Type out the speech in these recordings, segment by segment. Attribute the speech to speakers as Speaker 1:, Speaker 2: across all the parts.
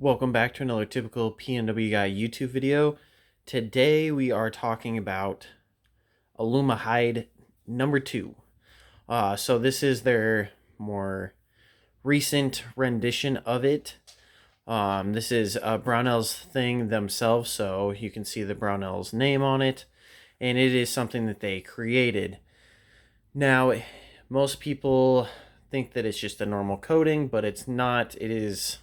Speaker 1: Welcome back to another typical PNW Guy YouTube video. Today we are talking about Aluma-Hyde number 2. So this is their more recent rendition of it. This is a Brownells thing themselves, so you can see the Brownells name on it. And it is something that they created. Now, most people think that it's just a normal coating, but it's not. It is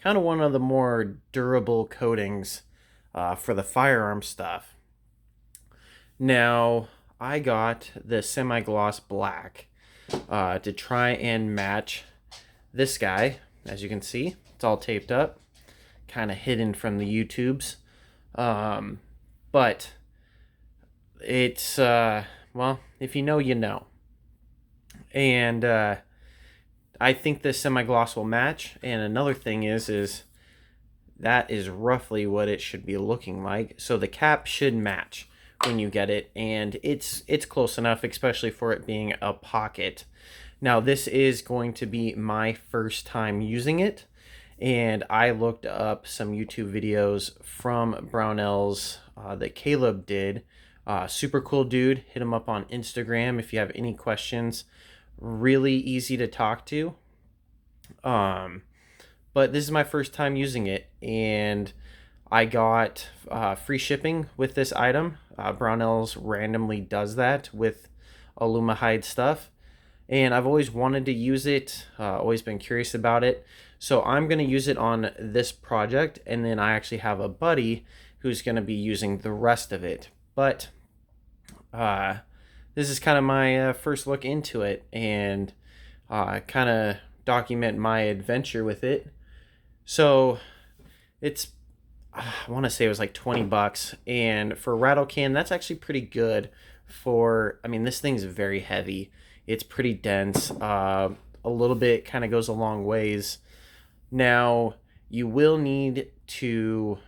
Speaker 1: kind of one of the more durable coatings for the firearm stuff. Now, I got the semi-gloss black to try and match this guy. As you can see, it's all taped up, kind of hidden from the YouTubes. But it's, well, if you know, you know. And I think this semi-gloss will match. And another thing is that is roughly what it should be looking like. So the cap should match when you get it, and it's close enough, especially for it being a pocket. Now this is going to be my first time using it, and I looked up some YouTube videos from Brownells that Caleb did. Super cool dude. Hit him up on Instagram if you have any questions. Really easy to talk to. But this is my first time using it, and I got free shipping with this item. Brownells randomly does that with Aluma-Hyde stuff, and I've always wanted to use it, always been curious about it. So I'm going to use it on this project, and then I actually have a buddy who's going to be using the rest of it. But this is kind of my first look into it, and kind of document my adventure with it. So it's, I want to say it was like 20 bucks, and for rattle can, that's actually pretty good. For, I mean, this thing's very heavy, it's pretty dense, a little bit kind of goes a long ways. Now you will need to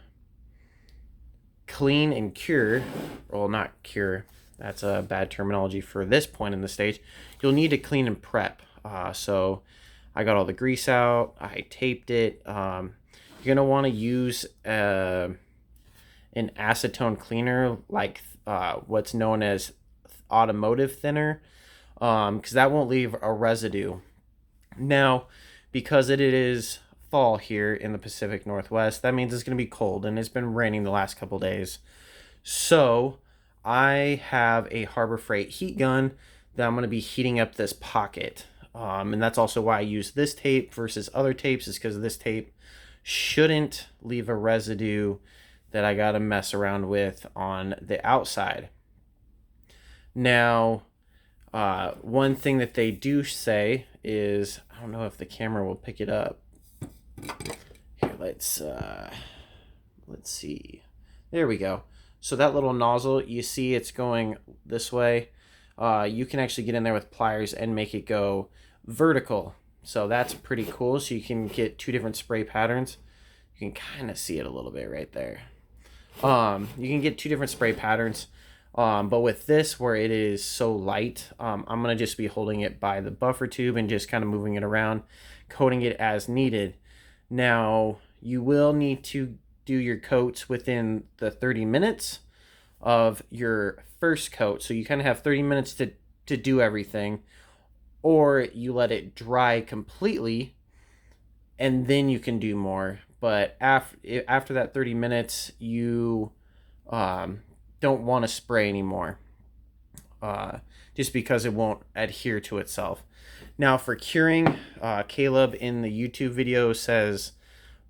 Speaker 1: clean and cure, well, not cure, that's a bad terminology for this point in the stage. You'll need to clean and prep. So I got all the grease out, I taped it. You're going to want to use an acetone cleaner, like what's known as automotive thinner, because that won't leave a residue. Now, because it is fall here in the Pacific Northwest, that means it's going to be cold, and it's been raining the last couple days. So I have a Harbor Freight heat gun that I'm going to be heating up this pocket. And that's also why I use this tape versus other tapes, is because this tape shouldn't leave a residue that I got to mess around with on the outside. Now, one thing that they do say is, I don't know if the camera will pick it up. Here, let's see. There we go. So that little nozzle, you see it's going this way. You can actually get in there with pliers and make it go vertical. So that's pretty cool. So you can get two different spray patterns. You can kind of see it a little bit right there. You can get two different spray patterns. But with this, where it is so light, I'm going to just be holding it by the buffer tube and just kind of moving it around, coating it as needed. Now, you will need to do your coats within the 30 minutes of your first coat. So you kind of have 30 minutes to do everything, or you let it dry completely and then you can do more. But after that 30 minutes, you don't want to spray anymore, just because it won't adhere to itself. Now for curing, Caleb in the YouTube video says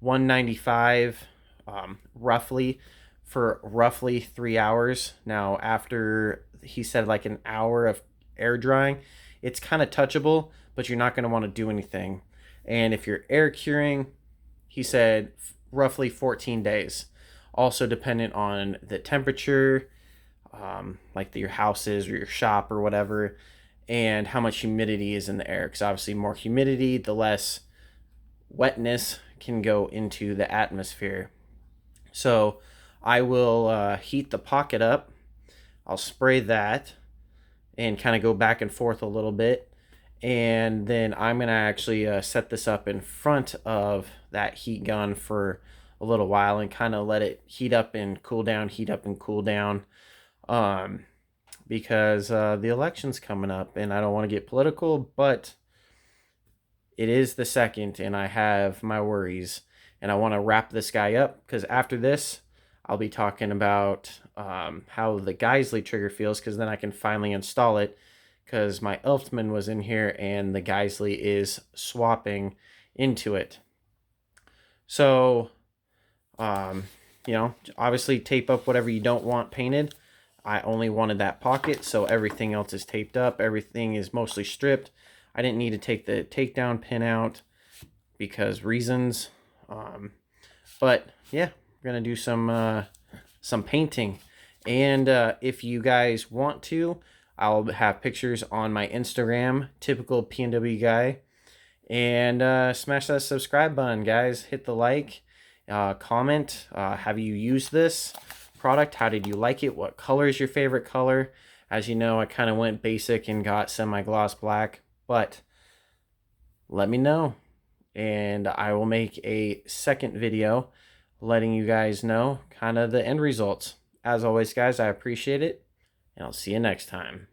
Speaker 1: 195 roughly, for roughly 3 hours. Now after he said like an hour of air drying, it's kind of touchable, but you're not going to want to do anything. And if you're air curing, he said roughly 14 days. Also dependent on the temperature, like your house is or your shop or whatever, and how much humidity is in the air, because obviously more humidity, the less wetness can go into the atmosphere. So I will heat the pocket up. I'll spray that and kind of go back and forth a little bit, And then I'm going to actually set this up in front of that heat gun for a little while and kind of let it heat up and cool down, heat up and cool down. Because the election's coming up and I don't want to get political, but it is the second and I have my worries. And I want to wrap this guy up because after this, I'll be talking about how the Geisley trigger feels, because then I can finally install it, because my Elftman was in here and the Geisley is swapping into it. So, you know, obviously tape up whatever you don't want painted. I only wanted that pocket, so everything else is taped up. Everything is mostly stripped. I didn't need to take the takedown pin out because reasons. But yeah, we're gonna do some painting, and if you guys want to, I'll have pictures on my Instagram, typical PNW guy, and smash that subscribe button, guys. Hit the like, comment. Have you used this product? How did you like it? What color is your favorite color? As you know, I kind of went basic and got semi-gloss black, but let me know, and I will make a second video letting you guys know kind of the end results. As always, guys, I appreciate it, and I'll see you next time.